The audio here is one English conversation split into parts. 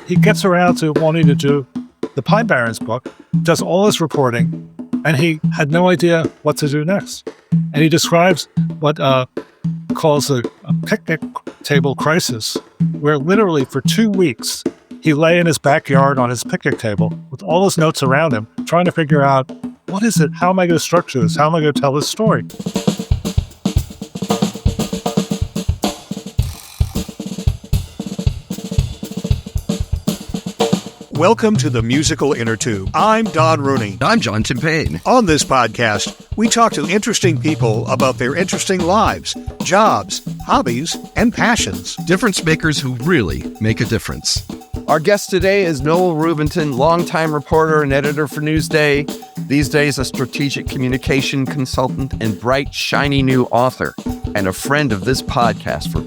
he gets around to wanting to do the Pine Barrens book, does all his reporting, and he had no idea what to do next. And he describes what calls a picnic table crisis, where literally for 2 weeks, he lay in his backyard on his picnic table with all his notes around him, trying to figure out, what is it? How am I going to structure this? How am I going to tell this story? Welcome to the Musical Innertube. I'm Don Rooney. I'm John McPhee. On this podcast, we talk to interesting people about their interesting lives, jobs, hobbies, and passions. Difference makers who really make a difference. Our guest today is Noel Rubinton, longtime reporter and editor for Newsday. These days, a strategic communication consultant and bright, shiny new author, and a friend of this podcast for,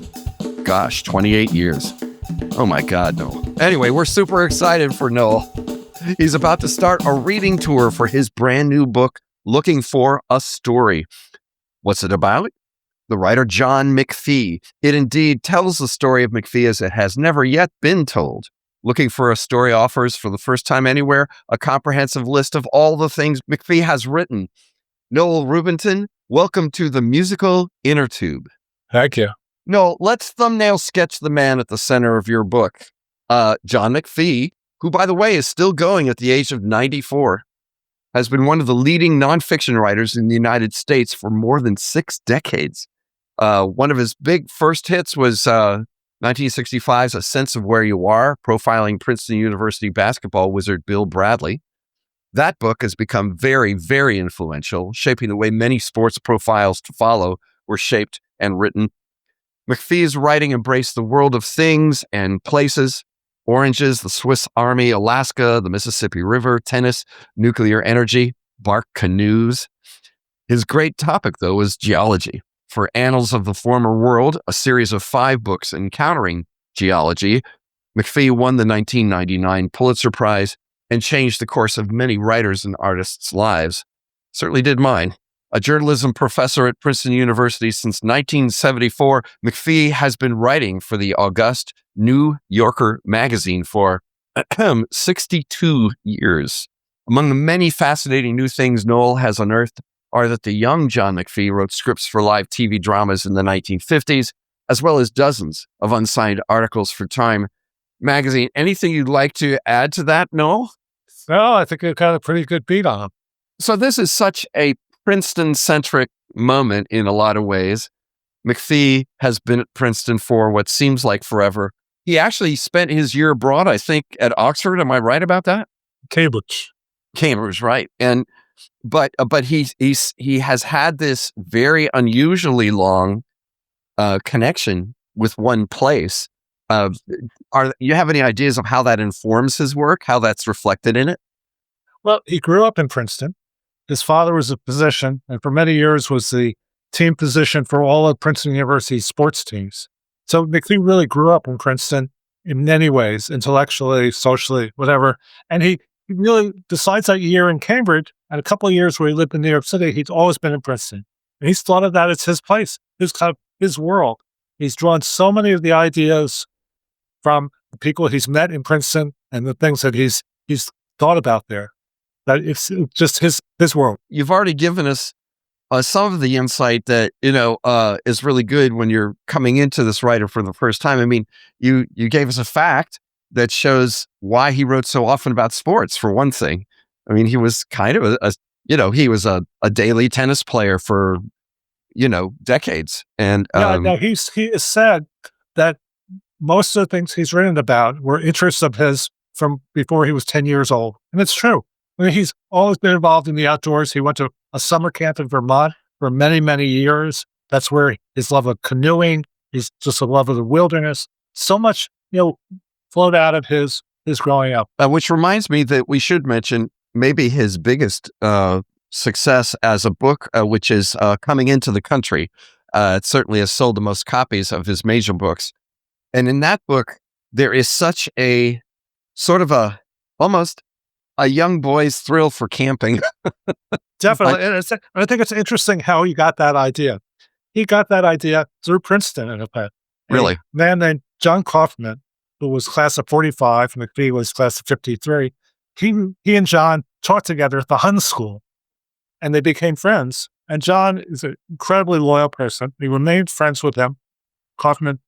28 years. Oh my God, Noel. Anyway, we're super excited for Noel. He's about to start a reading tour for his brand new book, Looking for a Story. What's it about? The writer John McPhee. It indeed tells the story of McPhee as it has never yet been told. Looking for a Story offers, for the first time anywhere, a comprehensive list of all the things McPhee has written. Noel Rubinton, welcome to the Musical Innertube. Thank you. No, let's thumbnail sketch the man at the center of your book. John McPhee, who, by the way, is still going at the age of 94, has been one of the leading nonfiction writers in the United States for more than 6 decades. One of his big first hits was 1965's A Sense of Where You Are, profiling Princeton University basketball wizard Bill Bradley. That book has become very, very influential, shaping the way many sports profiles to follow were shaped and written. McPhee's writing embraced the world of things and places: oranges, the Swiss Army, Alaska, the Mississippi River, tennis, nuclear energy, bark canoes. His great topic, though, was geology. For Annals of the Former World, a series of 5 books encountering geology, McPhee won the 1999 Pulitzer Prize and changed the course of many writers' and artists' lives. Certainly did mine. A journalism professor at Princeton University since 1974, McPhee has been writing for the august New Yorker magazine for 62 years. Among the many fascinating new things Noel has unearthed are that the young John McPhee wrote scripts for live TV dramas in the 1950s, as well as dozens of unsigned articles for Time magazine. Anything you'd like to add to that, Noel? No, I think it got a pretty good beat on him. So this is such a Princeton-centric moment in a lot of ways. McPhee has been at Princeton for what seems like forever. He actually spent his year abroad, I think, at Oxford. Am I right about that? Cambridge, right. And but he has had this very unusually long connection with one place. You have any ideas of how that informs his work? How that's reflected in it? Well, he grew up in Princeton. His father was a physician, and for many years was the team physician for all of Princeton University's sports teams. So McPhee really grew up in Princeton in many ways, intellectually, socially, whatever. And he really, besides that year in Cambridge and a couple of years where he lived in New York City, he's always been in Princeton. And he's thought of that as his place, his kind of his world. He's drawn so many of the ideas from the people he's met in Princeton and the things that he's thought about there, that it's just his world. You've already given us some of the insight that, is really good when you're coming into this writer for the first time. I mean, you gave us a fact that shows why he wrote so often about sports, for one thing. I mean, he was kind of he was a daily tennis player for, decades. And he has said that most of the things he's written about were interests of his from before he was 10 years old. And it's true. I mean, he's always been involved in the outdoors. He went to a summer camp in Vermont for many, many years. That's where his love of canoeing, his just a love of the wilderness, so much, flowed out of his growing up. Which reminds me that we should mention maybe his biggest success as a book, which is Coming Into the Country. It certainly has sold the most copies of his major books. And in that book, there is such a sort of almost a young boy's thrill for camping. Definitely. And I think it's interesting how he got that idea. He got that idea through Princeton, in effect. Really? A man named John Kaufman, who was class of 45, McPhee was class of 53. He and John taught together at the Hun School, and they became friends. And John is an incredibly loyal person. He remained friends with him. Kaufman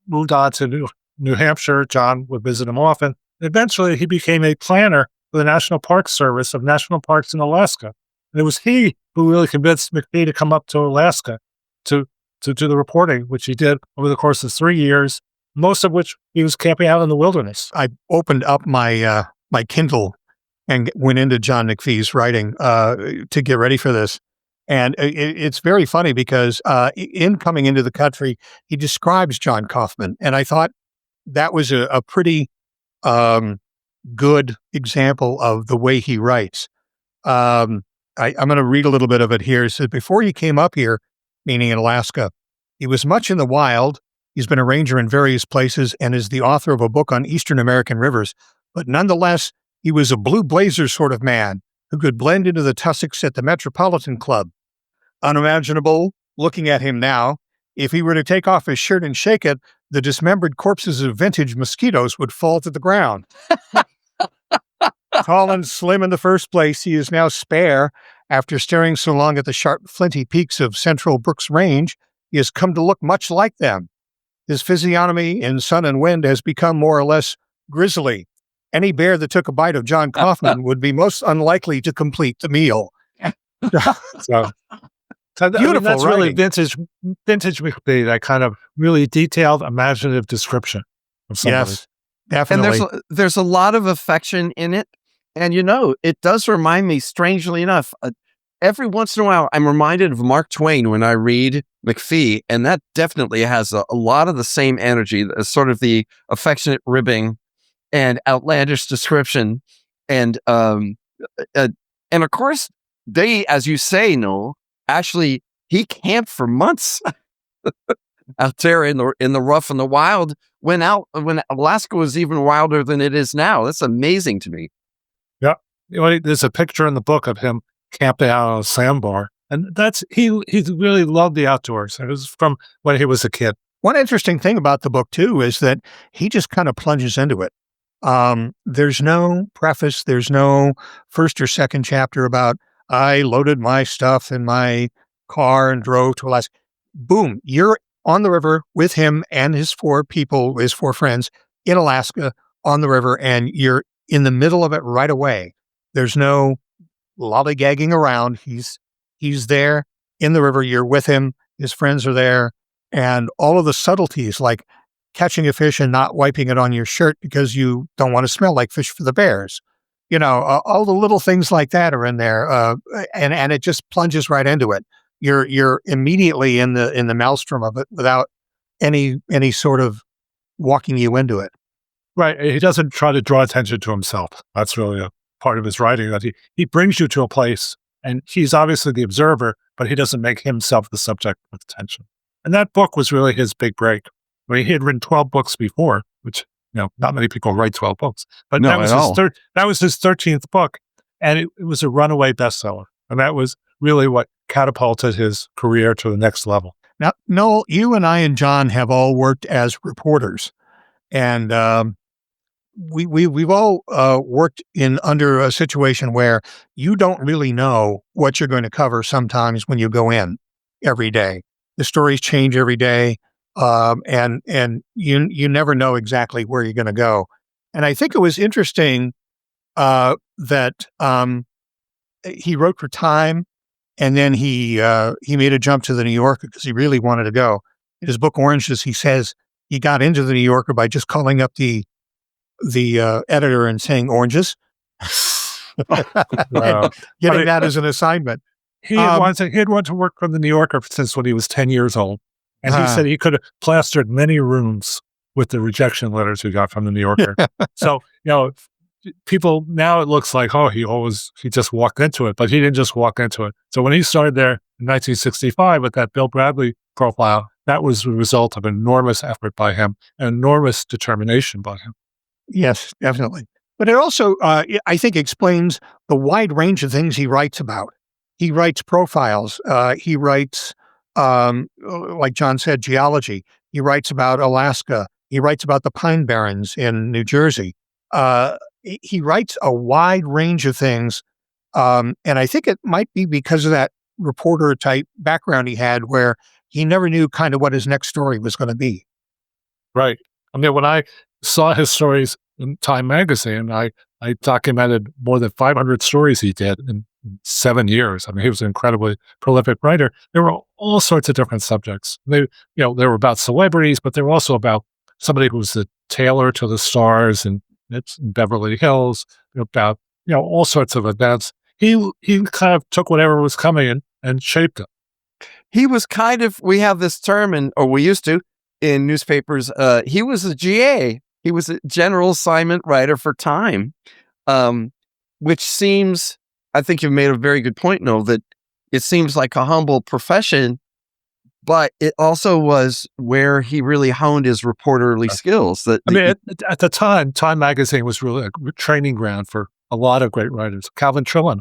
moved on to New Hampshire. John would visit him often. Eventually, he became a planner for the National Park Service of national parks in Alaska. And it was he who really convinced McPhee to come up to Alaska to do the reporting, which he did over the course of 3 years, most of which he was camping out in the wilderness. I opened up my my Kindle and went into John McPhee's writing to get ready for this. And it's very funny because in coming into the country, he describes John Kaufman. And I thought that was a pretty good example of the way he writes. I'm going to read a little bit of it here. It says, before he came up here, meaning in Alaska, he was much in the wild. He's been a ranger in various places and is the author of a book on Eastern American rivers. But nonetheless, he was a blue blazer sort of man who could blend into the tussocks at the Metropolitan Club. Unimaginable, looking at him now, if he were to take off his shirt and shake it, the dismembered corpses of vintage mosquitoes would fall to the ground. Tall and slim in the first place, he is now spare. After staring so long at the sharp, flinty peaks of Central Brooks Range, he has come to look much like them. His physiognomy in sun and wind has become more or less grisly. Any bear that took a bite of John Kaufman would be most unlikely to complete the meal. So Beautiful that's writing. really vintage McPhee, that kind of really detailed, imaginative description of somebody. Yes, definitely. And there's a lot of affection in it. And, it does remind me, strangely enough, every once in a while, I'm reminded of Mark Twain when I read McPhee, and that definitely has a lot of the same energy, sort of the affectionate ribbing and outlandish description. And of course, they, as you say, Noel, actually, he camped for months out there in the rough and the wild when Alaska was even wilder than it is now. That's amazing to me. Yeah. There's a picture in the book of him camping out on a sandbar. And he really loved the outdoors. It was from when he was a kid. One interesting thing about the book, too, is that he just kind of plunges into it. There's no preface. There's no first or second chapter about, I loaded my stuff in my car and drove to Alaska. Boom, you're on the river with him and his four friends in Alaska on the river, and you're in the middle of it right away. There's no lollygagging around. He's there in the river. You're with him. His friends are there. And all of the subtleties, like catching a fish and not wiping it on your shirt because you don't want to smell like fish for the bears. All the little things like that are in there. And it just plunges right into it. You're immediately in the maelstrom of it without any sort of walking you into it. Right. He doesn't try to draw attention to himself. That's really a part of his writing, that he brings you to a place, and he's obviously the observer, but he doesn't make himself the subject of attention. And that book was really his big break. I mean, he had written 12 books before, which, not many people write 12 books, but No, that was at his 13th book. And it was a runaway bestseller. And that was really what catapulted his career to the next level. Now, Noel, you and I and John have all worked as reporters, and we've all worked under a situation where you don't really know what you're going to cover sometimes when you go in every day. The stories change every day, and you never know exactly where you're going to go. And I think it was interesting that he wrote for Time, and then he made a jump to the New Yorker because he really wanted to go. In his book Oranges, he says he got into the New Yorker by just calling up the editor and saying oranges, Wow. getting that as an assignment. He had wanted to work for the New Yorker since when he was 10 years old. And he said he could have plastered many rooms with the rejection letters he got from the New Yorker. So, people, now it looks like, he just walked into it, but he didn't just walk into it. So when he started there in 1965 with that Bill Bradley profile, that was the result of enormous effort by him, enormous determination by him. Yes, definitely. But it also, I think, explains the wide range of things he writes about. He writes profiles. He writes, like John said, geology. He writes about Alaska. He writes about the Pine Barrens in New Jersey. He writes a wide range of things. And I think it might be because of that reporter type background he had where he never knew kind of what his next story was going to be. Right. I mean, when I saw his stories in Time magazine, I documented more than 500 stories he did in 7 years. I mean, he was an incredibly prolific writer. There were all sorts of different subjects. They were about celebrities, but they were also about somebody who was the tailor to the stars and it's in Beverly Hills, about, all sorts of events. He kind of took whatever was coming in and shaped it. He was kind of, we have this term, or we used to in newspapers, he was a GA. He was a general assignment writer for Time, which seems, I think you've made a very good point, Noel, that it seems like a humble profession, but it also was where he really honed his reporterly skills. At the time, Time magazine was really a training ground for a lot of great writers. Calvin Trillin,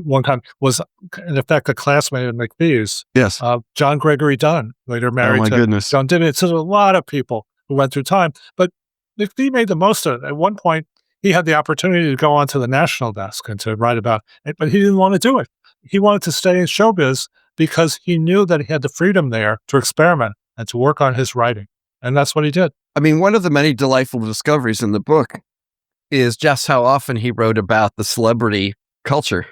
one time was in effect a classmate of McPhee's. Yes. John Gregory Dunn, later married to goodness. John Divitt. So there's a lot of people who went through Time, but McPhee made the most of it. At one point, he had the opportunity to go onto the national desk and to write about it, but he didn't want to do it. He wanted to stay in showbiz because he knew that he had the freedom there to experiment and to work on his writing. And that's what he did. I mean, one of the many delightful discoveries in the book is just how often he wrote about the celebrity culture,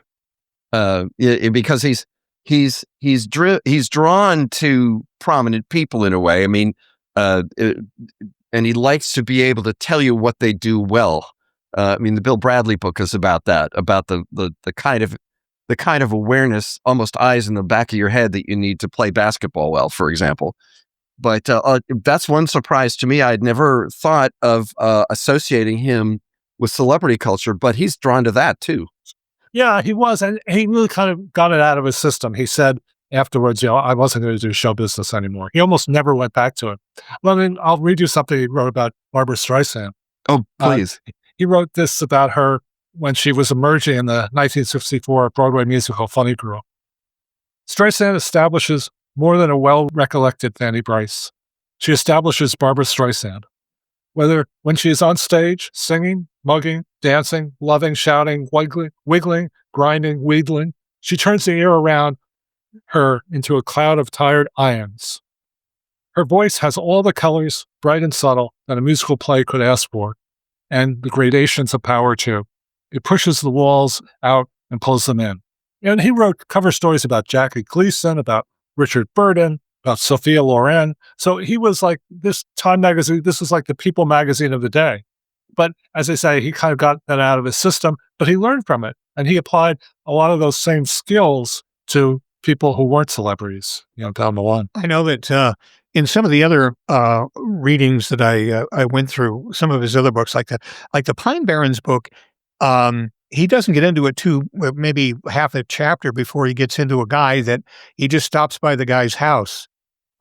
because he's drawn to prominent people in a way. I mean, and he likes to be able to tell you what they do well. I mean, the Bill Bradley book is about that, about the kind of awareness, almost eyes in the back of your head that you need to play basketball well, for example. But that's one surprise to me. I'd never thought of associating him with celebrity culture, but he's drawn to that too. Yeah, he was. And he really kind of got it out of his system. He said afterwards, I wasn't going to do show business anymore. He almost never went back to it. Well, I mean, I'll read you something he wrote about Barbra Streisand. Oh, please. He wrote this about her when she was emerging in the 1964 Broadway musical Funny Girl. Streisand establishes more than a well-recollected Fanny Bryce. She establishes Barbra Streisand. Whether when she is on stage, singing, mugging, dancing, loving, shouting, wiggling, grinding, wheedling, she turns the air around her into a cloud of tired ions. Her voice has all the colors, bright and subtle, that a musical play could ask for, and the gradations of power too. It pushes the walls out and pulls them in. And he wrote cover stories about Jackie Gleason, about Richard Burton, about Sophia Loren. So he was like this Time magazine. This was like the People magazine of the day. But as I say, he kind of got that out of his system, but he learned from it. And he applied a lot of those same skills to people who weren't celebrities, down the line. I know that in some of the other readings that I went through, some of his other books, like the Pine Barrens book, he doesn't get into it too, maybe half a chapter before he gets into a guy that he just stops by the guy's house,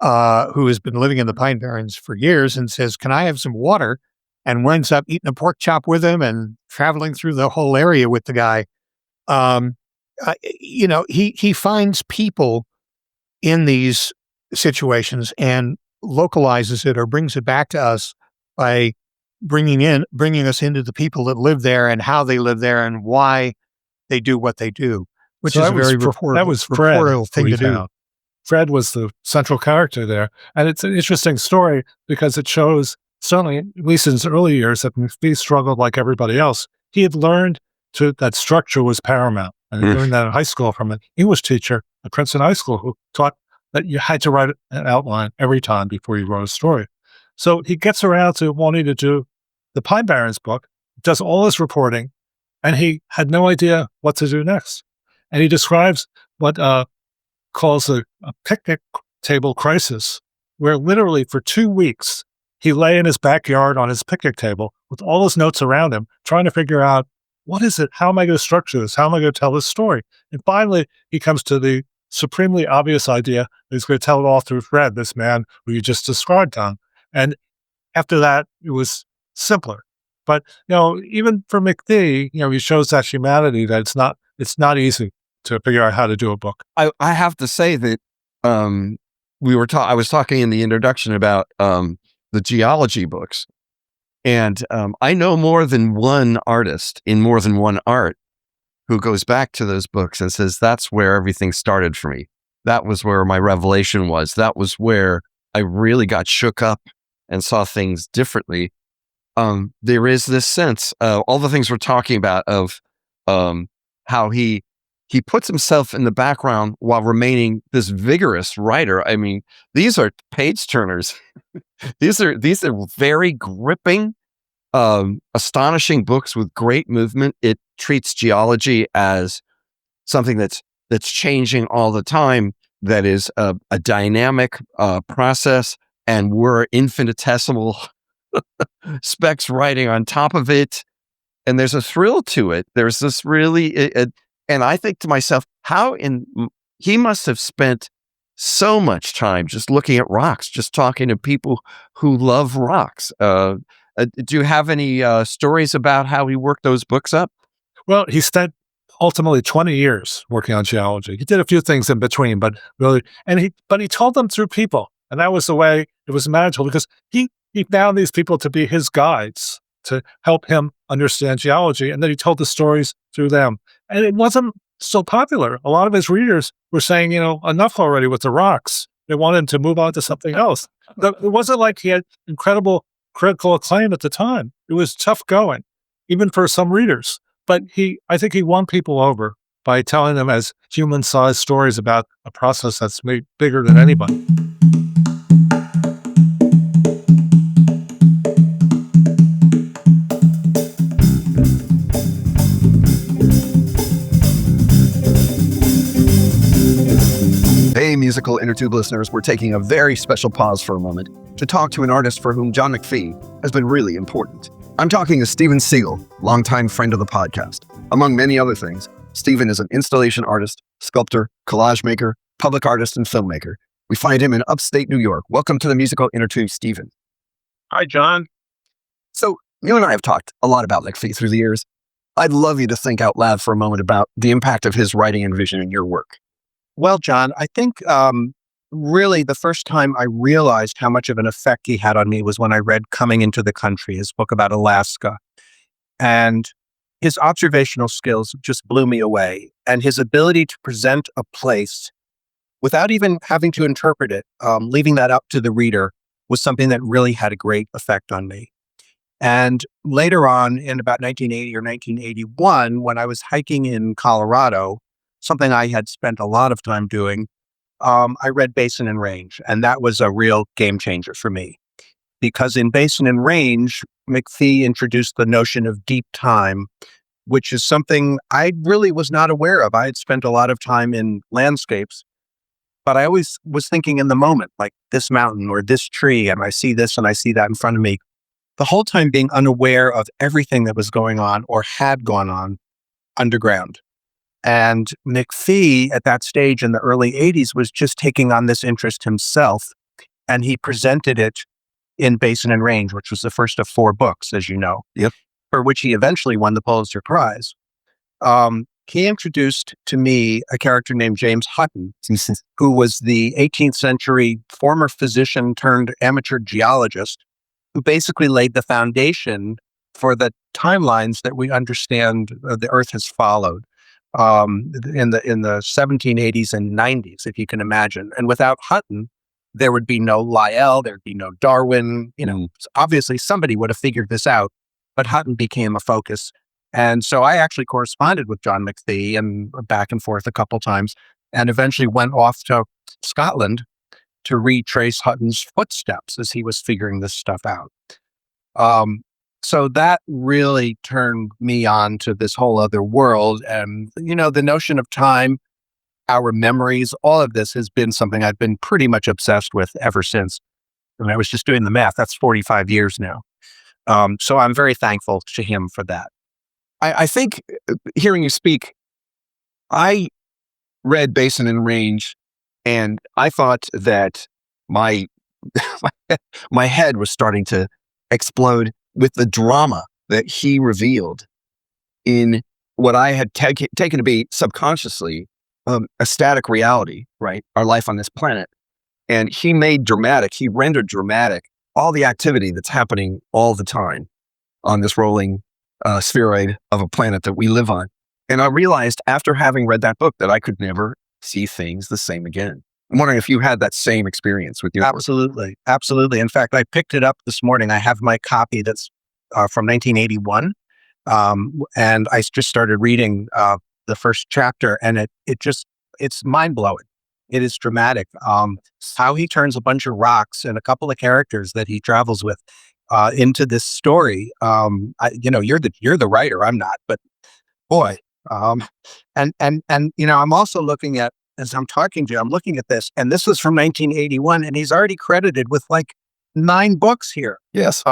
who has been living in the Pine Barrens for years and says, "Can I have some water?" And winds up eating a pork chop with him and traveling through the whole area with the guy. He finds people in these situations and localizes it or brings it back to us by bringing us into the people that live there and how they live there and why they do what they do, which is a very reportable thing to do. Fred was the central character there. And it's an interesting story because it shows, certainly, at least in his early years, that McPhee struggled like everybody else. He had learned that structure was paramount. And he learned that in high school from an English teacher at Princeton High School who taught that you had to write an outline every time before you wrote a story. So he gets around to wanting to do the Pine Barrens book, does all his reporting, and he had no idea what to do next. And he describes what calls a picnic table crisis, where literally for 2 weeks, he lay in his backyard on his picnic table with all his notes around him, trying to figure out, what is it? How am I going to structure this? How am I going to tell this story? And finally, he comes to the supremely obvious idea that he's going to tell it all through Fred, this man who you just described, Tom. And after that, it was simpler. But, even for McPhee, he shows that humanity that it's not easy to figure out how to do a book. I have to say that I was talking in the introduction about the geology books. And I know more than one artist in more than one art who goes back to those books and says, that's where everything started for me. That was where my revelation was. That was where I really got shook up and saw things differently. There is this sense, all the things we're talking about of how he puts himself in the background while remaining this vigorous writer. I mean, these are page turners. These are very gripping, astonishing books with great movement. It treats geology as something that's changing all the time, that is a dynamic process, and we're infinitesimal specks writing on top of it. And there's a thrill to it. There's this really, and I think to myself, he must have spent so much time just looking at rocks, just talking to people who love rocks. Do you have any stories about how he worked those books up? Well, he spent ultimately 20 years working on geology. He did a few things in between, but really, but he told them through people. And that was the way it was magical, because he found these people to be his guides to help him understand geology. And then he told the stories through them. And it wasn't so popular. A lot of his readers were saying, enough already with the rocks. They wanted him to move on to something else. It wasn't like he had incredible critical acclaim at the time. It was tough going, even for some readers. But I think he won people over by telling them as human-sized stories about a process that's made bigger than anybody. Hey, musical Innertube listeners, we're taking a very special pause for a moment to talk to an artist for whom John McPhee has been really important. I'm talking to Steven Siegel, longtime friend of the podcast. Among many other things, Steven is an installation artist, sculptor, collage maker, public artist, and filmmaker. We find him in upstate New York. Welcome to the musical Innertube, Steven. Hi, John. So, you and I have talked a lot about McPhee through the years. I'd love you to think out loud for a moment about the impact of his writing and vision in your work. Well, John, I think really the first time I realized how much of an effect he had on me was when I read Coming into the Country, his book about Alaska. And his observational skills just blew me away. And his ability to present a place without even having to interpret it, leaving that up to the reader, was something that really had a great effect on me. And later on, in about 1980 or 1981, when I was hiking in Colorado, something I had spent a lot of time doing, I read Basin and Range, and that was a real game changer for me. Because in Basin and Range, McPhee introduced the notion of deep time, which is something I really was not aware of. I had spent a lot of time in landscapes, but I always was thinking in the moment, like this mountain or this tree, and I see this and I see that in front of me. The whole time being unaware of everything that was going on or had gone on underground. And McPhee at that stage in the early 80s was just taking on this interest himself, and he presented it in Basin and Range, which was the first of 4 books, as you know, for which he eventually won the Pulitzer Prize. He introduced to me a character named James Hutton, who was the 18th century former physician turned amateur geologist, who basically laid the foundation for the timelines that we understand the Earth has followed in the 1780s and 90s, if you can imagine. And without Hutton, there would be no Lyell, there'd be no Darwin. Obviously somebody would have figured this out, but Hutton became a focus. And so I actually corresponded with John McPhee and back and forth a couple times, and eventually went off to Scotland to retrace Hutton's footsteps as he was figuring this stuff out. So that really turned me on to this whole other world. And, the notion of time, our memories, all of this has been something I've been pretty much obsessed with ever since. And I was just doing the math. That's 45 years now. So I'm very thankful to him for that. I think hearing you speak, I read Basin and Range, and I thought that my head was starting to explode with the drama that he revealed in what I had taken to be subconsciously a static reality, right? Our life on this planet. And he rendered dramatic all the activity that's happening all the time on this rolling spheroid of a planet that we live on. And I realized after having read that book that I could never see things the same again. I'm wondering if you had that same experience with your work. Absolutely. Absolutely. In fact, I picked it up this morning. I have my copy that's from 1981. And I just started reading the first chapter, and it's mind blowing. It is dramatic. How he turns a bunch of rocks and a couple of characters that he travels with into this story. You're the writer. I'm not, but boy. And I'm also looking at, as I'm talking to you, I'm looking at this, and this was from 1981, and he's already credited with like 9 books here. Yes.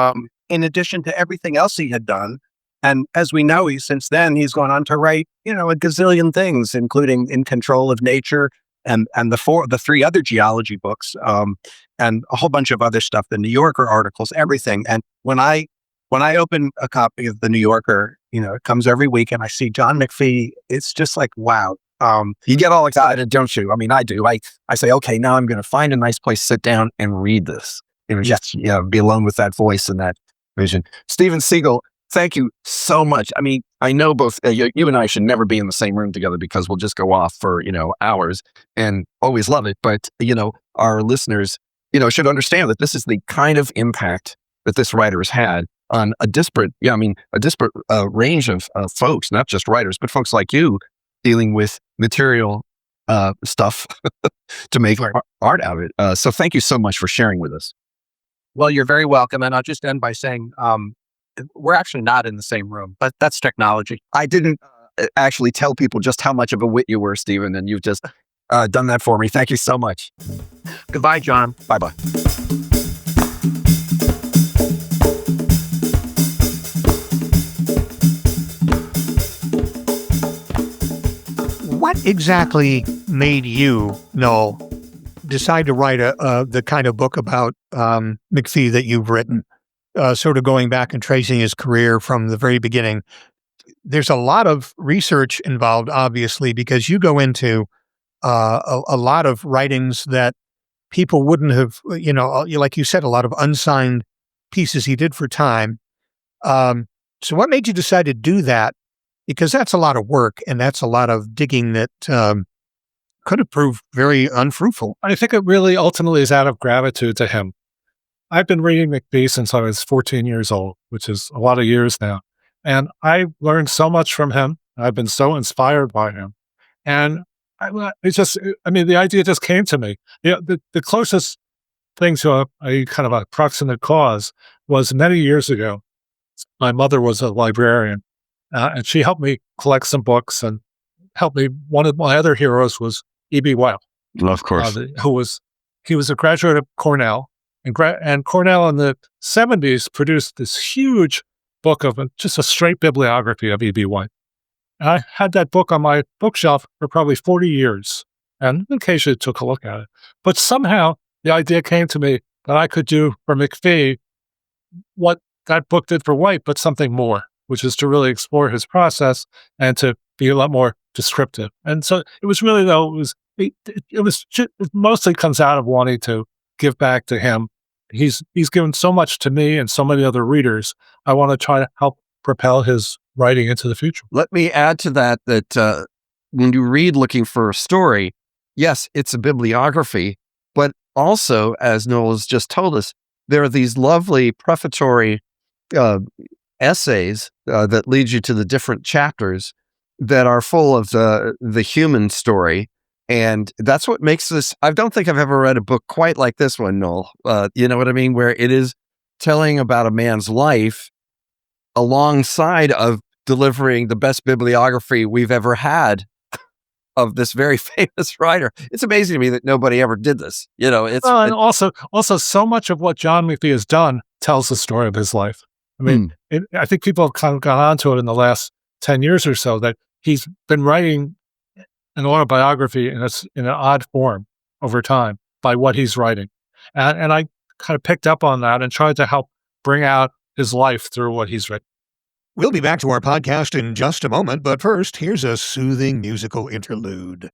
In addition to everything else he had done. And as we know, since then he's gone on to write, a gazillion things, including In Control of Nature and the 3 other geology books, and a whole bunch of other stuff, the New Yorker articles, everything. And when I open a copy of the New Yorker, it comes every week, and I see John McPhee, it's just like, wow. You get all excited, don't you? I mean, I do. I say, okay, now I'm going to find a nice place, sit down and read this. And just be alone with that voice and that vision. Steven Seagle, thank you so much. I mean, I know both you and I should never be in the same room together because we'll just go off for, hours, and always love it. But, our listeners, should understand that this is the kind of impact that this writer has had on a disparate range of folks, not just writers, but folks like you dealing with material stuff to make art out of it. So thank you so much for sharing with us. Well, you're very welcome. And I'll just end by saying, we're actually not in the same room, but that's technology. I didn't actually tell people just how much of a wit you were, Stephen, and you've just done that for me. Thank you so much. Goodbye, John. Bye-bye. What exactly made you, Noel, decide to write the kind of book about McPhee that you've written, sort of going back and tracing his career from the very beginning? There's a lot of research involved, obviously, because you go into a lot of writings that people wouldn't have, like you said, a lot of unsigned pieces he did for Time. So what made you decide to do that? Because that's a lot of work, and that's a lot of digging that could have proved very unfruitful. I think it really ultimately is out of gratitude to him. I've been reading McPhee since I was 14 years old, which is a lot of years now. And I learned so much from him. I've been so inspired by him. And the idea just came to me. The closest thing to a kind of a proximate cause was many years ago. My mother was a librarian, and she helped me collect some books and helped me. One of my other heroes was E.B. White. Of course. He was a graduate of Cornell, and Cornell in the 70s produced this huge book of just a straight bibliography of E.B. White. And I had that book on my bookshelf for probably 40 years, and occasionally took a look at it. But somehow the idea came to me that I could do for McPhee what that book did for White, but something more, which is to really explore his process and to be a lot more descriptive. And so it was really, it mostly comes out of wanting to give back to him. He's given so much to me and so many other readers. I want to try to help propel his writing into the future. Let me add to that when you read looking for a story, yes, it's a bibliography, but also, as Noel has just told us, there are these lovely prefatory essays that lead you to the different chapters that are full of the human story. And that's what makes this, I don't think I've ever read a book quite like this one, Noel. You know what I mean? Where it is telling about a man's life alongside of delivering the best bibliography we've ever had of this very famous writer. It's amazing to me that nobody ever did this. And also so much of what John McPhee has done tells the story of his life. I mean, I think people have kind of gone on to it in the last 10 years or so that he's been writing an autobiography in an odd form over time by what he's writing. And I kind of picked up on that and tried to help bring out his life through what he's written. We'll be back to our podcast in just a moment, but first, here's a soothing musical interlude.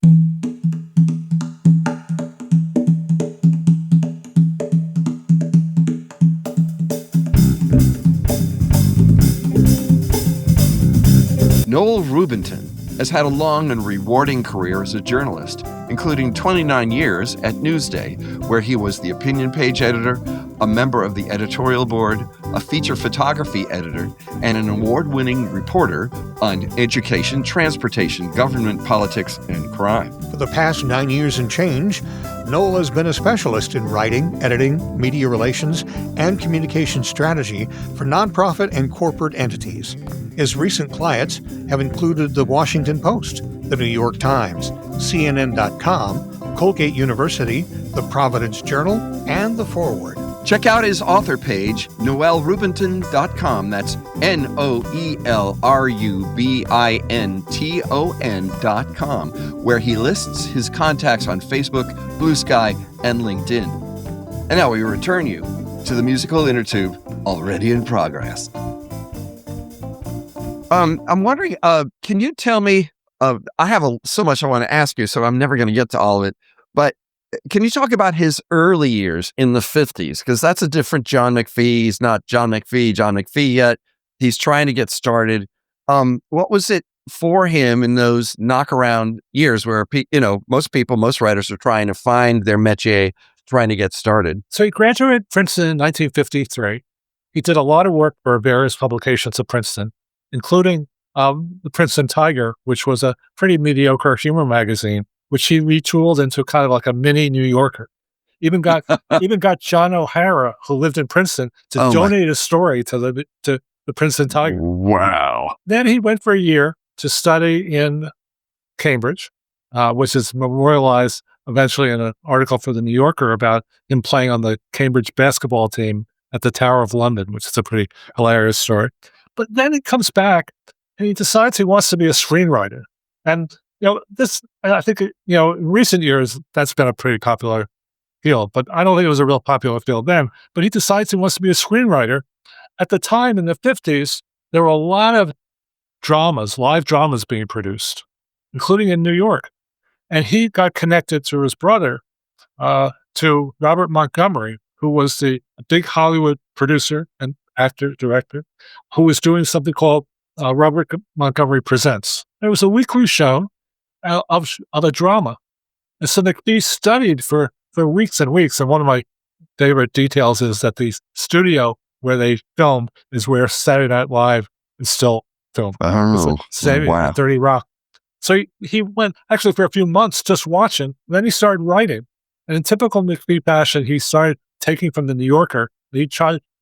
Noel Rubinton has had a long and rewarding career as a journalist, including 29 years at Newsday, where he was the opinion page editor, a member of the editorial board, a feature photography editor, and an award-winning reporter on education, transportation, government, politics, and crime. For the past 9 years and change, Noel has been a specialist in writing, editing, media relations, and communication strategy for nonprofit and corporate entities. His recent clients have included the Washington Post, the New York Times, CNN.com, Colgate University, the Providence Journal, and the Forward. Check out his author page, noelrubinton.com. That's NoelRubinton.com, where he lists his contacts on Facebook, Blue Sky, and LinkedIn. And now we return you to the musical Innertube, already in progress. I'm wondering, can you tell me, I have so much I want to ask you, so I'm never going to get to all of it, but can you talk about his early years in the 50s? Because that's a different John McPhee. He's not John McPhee yet. He's trying to get started. What was it for him in those knockaround years where, most writers are trying to find their métier, trying to get started? So he graduated Princeton in 1953. He did a lot of work for various publications at Princeton, including the Princeton Tiger, which was a pretty mediocre humor magazine, which he retooled into kind of like a mini New Yorker. Even got John O'Hara, who lived in Princeton, to donate a story to the Princeton Tiger. Wow. Then he went for a year to study in Cambridge, which is memorialized eventually in an article for the New Yorker about him playing on the Cambridge basketball team at the Tower of London, which is a pretty hilarious story. But then he comes back and he decides he wants to be a screenwriter. And, I think, in recent years, that's been a pretty popular field, but I don't think it was a real popular field then. But he decides he wants to be a screenwriter. At the time, in the 50s, there were a lot of live dramas being produced, including in New York. And he got connected through his brother to Robert Montgomery, who was the big Hollywood producer and actor, director, who was doing something called Robert Montgomery Presents. It was a weekly show of a drama. And so McPhee studied for weeks and weeks. And one of my favorite details is that the studio where they filmed is where Saturday Night Live is still filmed. Oh, wow. 30 Rock. So he went actually for a few months just watching. Then he started writing. And in typical McPhee fashion, he started taking from the New Yorker. He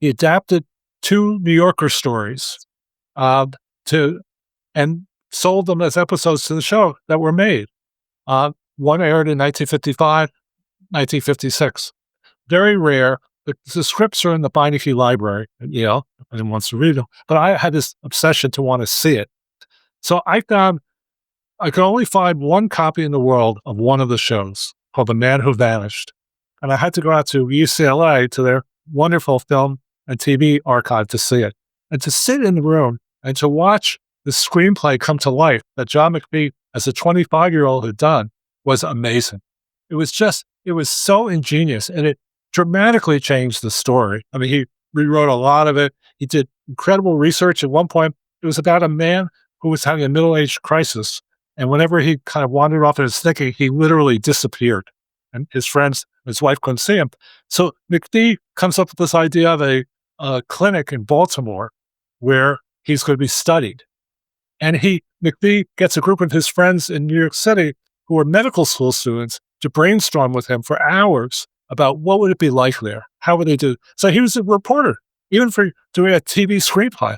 adapted 2 New Yorker stories and sold them as episodes to the show that were made. One aired in 1955, 1956. Very rare. The scripts are in the Beinecke Library at Yale. I didn't want to read them, but I had this obsession to want to see it. So I found I could only find one copy in the world of one of the shows called The Man Who Vanished. And I had to go out to UCLA to their wonderful film and TV archive to see it. And to sit in the room and to watch the screenplay come to life that John McPhee, as a 25-year-old, had done was amazing. It was so ingenious, and it dramatically changed the story. I mean, he rewrote a lot of it. He did incredible research. At one point, it was about a man who was having a middle-age crisis, and whenever he kind of wandered off in his thinking, he literally disappeared, and his wife couldn't see him. So McPhee comes up with this idea of a clinic in Baltimore where he's going to be studied. And McPhee gets a group of his friends in New York City who are medical school students to brainstorm with him for hours about what would it be like there? How would they do? So he was a reporter, even for doing a TV screenplay.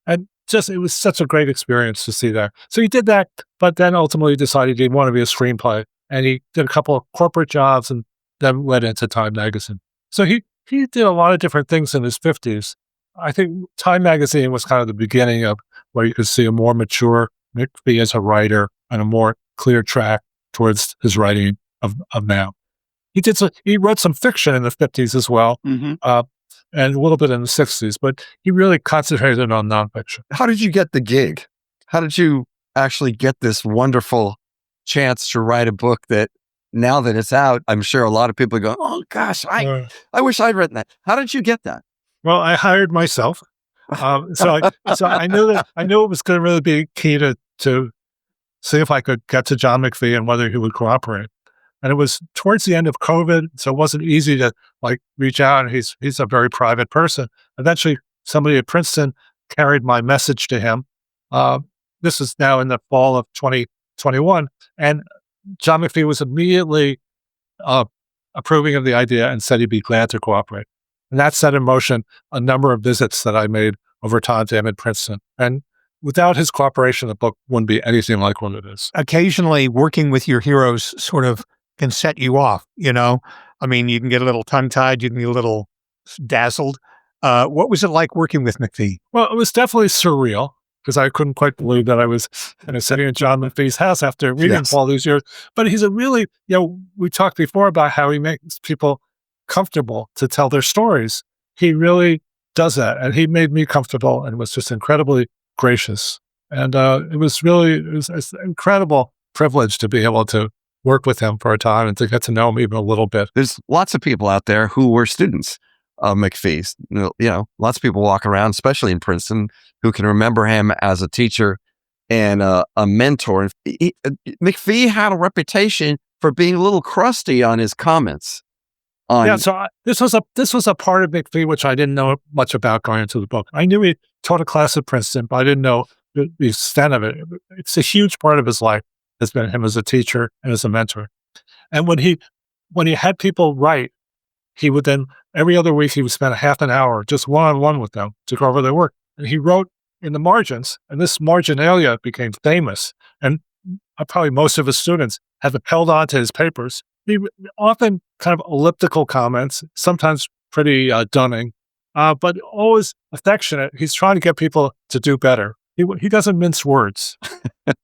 And it was such a great experience to see that. So he did that, but then ultimately decided he wanted to be a screenplay. And he did a couple of corporate jobs and then went into Time Magazine. So he did a lot of different things in his 50s. I think Time Magazine was kind of the beginning of where you could see a more mature McPhee as a writer and a more clear track towards his writing of now. He wrote some fiction in the 50s as well, and a little bit in the 60s, but he really concentrated on nonfiction. How did you get the gig? How did you actually get this wonderful chance to write a book that, now that it's out, I'm sure a lot of people go, oh gosh, I wish I'd written that. How did you get that? Well, I hired myself. So I knew it was going to really be key to see if I could get to John McPhee and whether he would cooperate. And it was towards the end of COVID, so it wasn't easy to reach out. And he's a very private person. Eventually, somebody at Princeton carried my message to him. This is now in the fall of 2021, and John McPhee was immediately approving of the idea and said he'd be glad to cooperate. And that set in motion a number of visits that I made over time to him at Princeton. And without his cooperation, the book wouldn't be anything like what it is. Occasionally, working with your heroes sort of can set you off, I mean, you can get a little tongue-tied, you can get a little dazzled. What was it like working with McPhee? Well, it was definitely surreal because I couldn't quite believe that I was sitting at John McPhee's house after reading for all these years. But he's a really, we talked before about how he makes people comfortable to tell their stories. He really does that. And he made me comfortable and was just incredibly gracious. And it was an incredible privilege to be able to work with him for a time and to get to know him even a little bit. There's lots of people out there who were students of McPhee's. Lots of people walk around, especially in Princeton, who can remember him as a teacher and a mentor. McPhee had a reputation for being a little crusty on his comments. This was a part of McPhee which I didn't know much about going into the book. I knew he taught a class at Princeton, but I didn't know the extent of it. It's a huge part of his life has been him as a teacher and as a mentor. And when he had people write, he would then, every other week, he would spend a half an hour just one-on-one with them to go over their work. And he wrote in the margins, and this marginalia became famous. And probably most of his students have held on to his papers. He often kind of elliptical comments, sometimes pretty dunning, but always affectionate. He's trying to get people to do better. He doesn't mince words,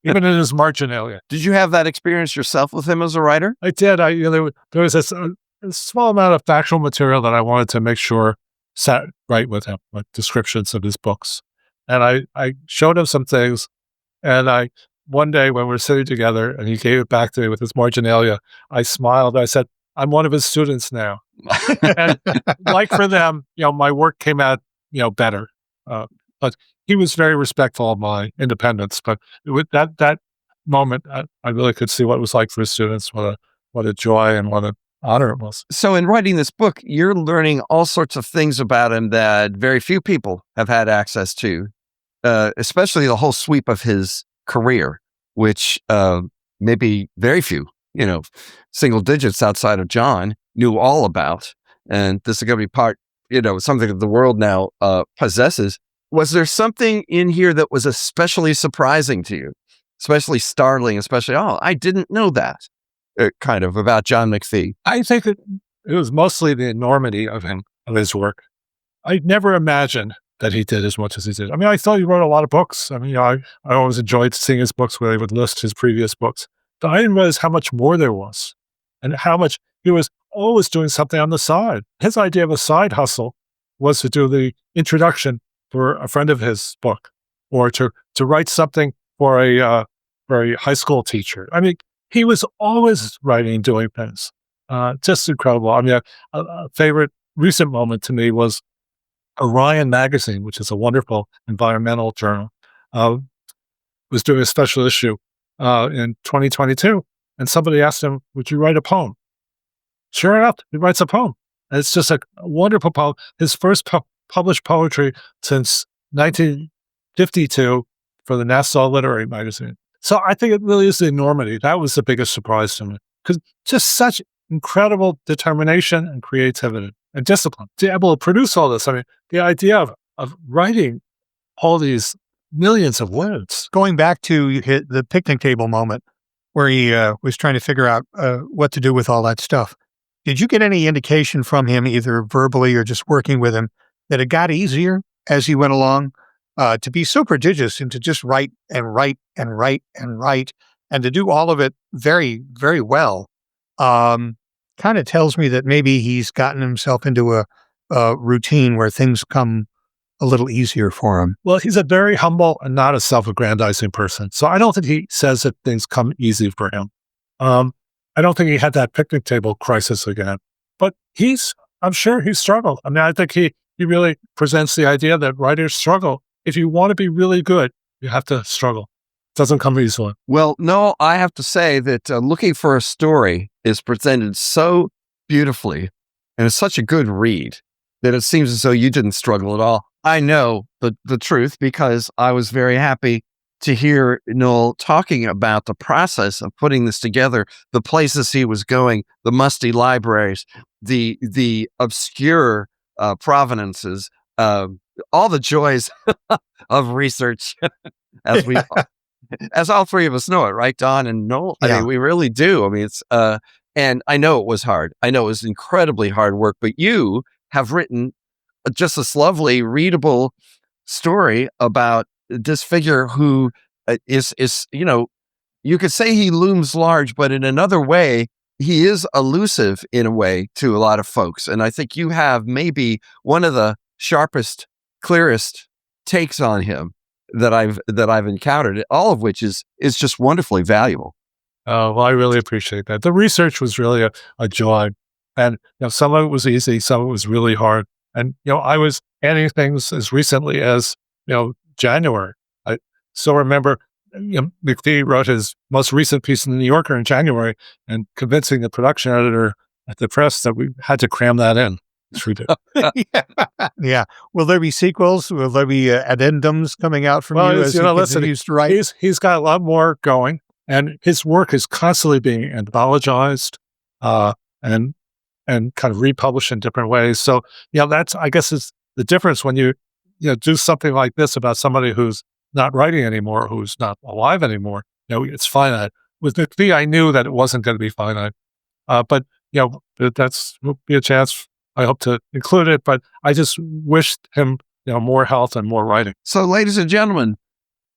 even in his marginalia. Did you have that experience yourself with him as a writer? I did. There was a small amount of factual material that I wanted to make sure sat right with him, like descriptions of his books. And I showed him some things, and one day when we were sitting together and he gave it back to me with his marginalia, I smiled. I said, I'm one of his students now. And like for them, my work came out, better. But he was very respectful of my independence. But with that moment, I really could see what it was like for his students. What a joy and what an honor it was. So in writing this book, you're learning all sorts of things about him that very few people have had access to, especially the whole sweep of his career, which maybe very few, single digits outside of John knew all about. And this is going to be part, something that the world now possesses. Was there something in here that was especially surprising to you, especially startling, especially, I didn't know that, kind of about John McPhee? I think that it was mostly the enormity of his work. I never imagined that he did as much as he did. I mean, I thought he wrote a lot of books. I mean, I always enjoyed seeing his books where he would list his previous books. But I didn't realize how much more there was and how much he was always doing something on the side. His idea of a side hustle was to do the introduction for a friend of his book, or to write something for a high school teacher. I mean, he was always writing, doing things. Just incredible. I mean, a favorite recent moment to me was Orion magazine, which is a wonderful environmental journal, was doing a special issue in 2022. And somebody asked him, would you write a poem? Sure enough, he writes a poem. And it's just a wonderful poem. His first published poetry since 1952 for the Nassau Literary Magazine. So I think it really is the enormity. That was the biggest surprise to me, because just such incredible determination and creativity and discipline to be able to produce all this. I mean, the idea of writing all these millions of words. Going back to the picnic table moment where he was trying to figure out what to do with all that stuff, did you get any indication from him, either verbally or just working with him, that it got easier as he went along to be so prodigious and to just write and write and write and write and to do all of it very, very well? Kind of tells me that maybe he's gotten himself into a routine where things come a little easier for him. Well, he's a very humble and not a self-aggrandizing person. So I don't think he says that things come easy for him. I don't think he had that picnic table crisis again, but I'm sure he struggled. I mean, I think he he really presents the idea that writers struggle. If you want to be really good, you have to struggle. It doesn't come easily. Well, no, I have to say that Looking for a Story is presented so beautifully, and it's such a good read that it seems as though you didn't struggle at all. I know the truth because I was very happy to hear Noel talking about the process of putting this together, the places he was going, the musty libraries, the obscure provenances, all the joys of research, as we, as all three of us know it, right, Don and Noel? I mean, we really do. I mean, it's, and I know it was hard. I know it was incredibly hard work, but you have written just this lovely, readable story about this figure who is, you could say he looms large, but in another way, he is elusive in a way to a lot of folks. And I think you have maybe one of the sharpest, clearest takes on him that I've encountered, all of which is just wonderfully valuable. Well, I really appreciate that. The research was really a joy. And some of it was easy, some of it was really hard. And I was adding things as recently as January. I still remember McPhee wrote his most recent piece in the New Yorker in January, and convincing the production editor at the press that we had to cram that in. Yeah. Will there be sequels? Will there be addendums coming out from you as he continues to write? He's got a lot more going, and his work is constantly being anthologized and kind of republished in different ways. So that's, I guess, is the difference when you do something like this about somebody who's not writing anymore, who's not alive anymore. It's finite. With McPhee, I knew that it wasn't going to be finite, but that's will be a chance. I hope to include it, but I just wished him more health and more writing. So, ladies and gentlemen,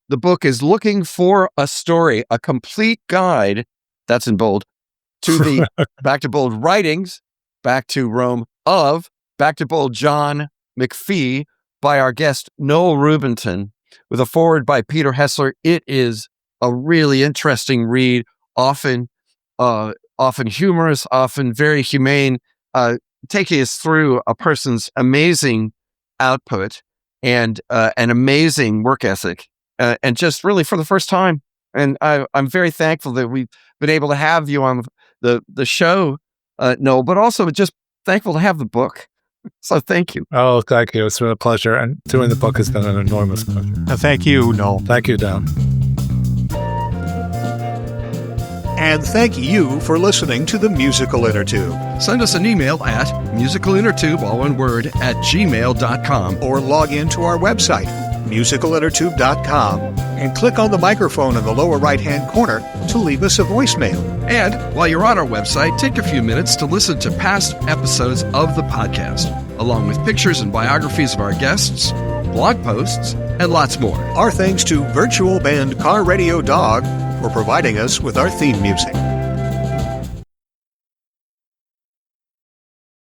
the book is Looking for a Story, a complete guide, that's in bold, to the back to bold writings, back to Rome of, back to bold John McPhee, by our guest Noel Rubinton, with a foreword by Peter Hessler. It is a really interesting read, often humorous, often very humane, taking us through a person's amazing output and an amazing work ethic, and just really for the first time. And I'm very thankful that we've been able to have you on the show, Noel, but also just thankful to have the book. So thank you. Oh, thank you. It's been a pleasure. And doing the book has been an enormous pleasure. Thank you, Noel. Thank you, Don. And thank you for listening to the Musical Innertube. Send us an email at musicalinnertube, all one word, @gmail.com. Or log into our website, musicalinnertube.com, and click on the microphone in the lower right-hand corner to leave us a voicemail. And while you're on our website, take a few minutes to listen to past episodes of the podcast, along with pictures and biographies of our guests, blog posts, and lots more. Our thanks to virtual band Car Radio Dog for providing us with our theme music.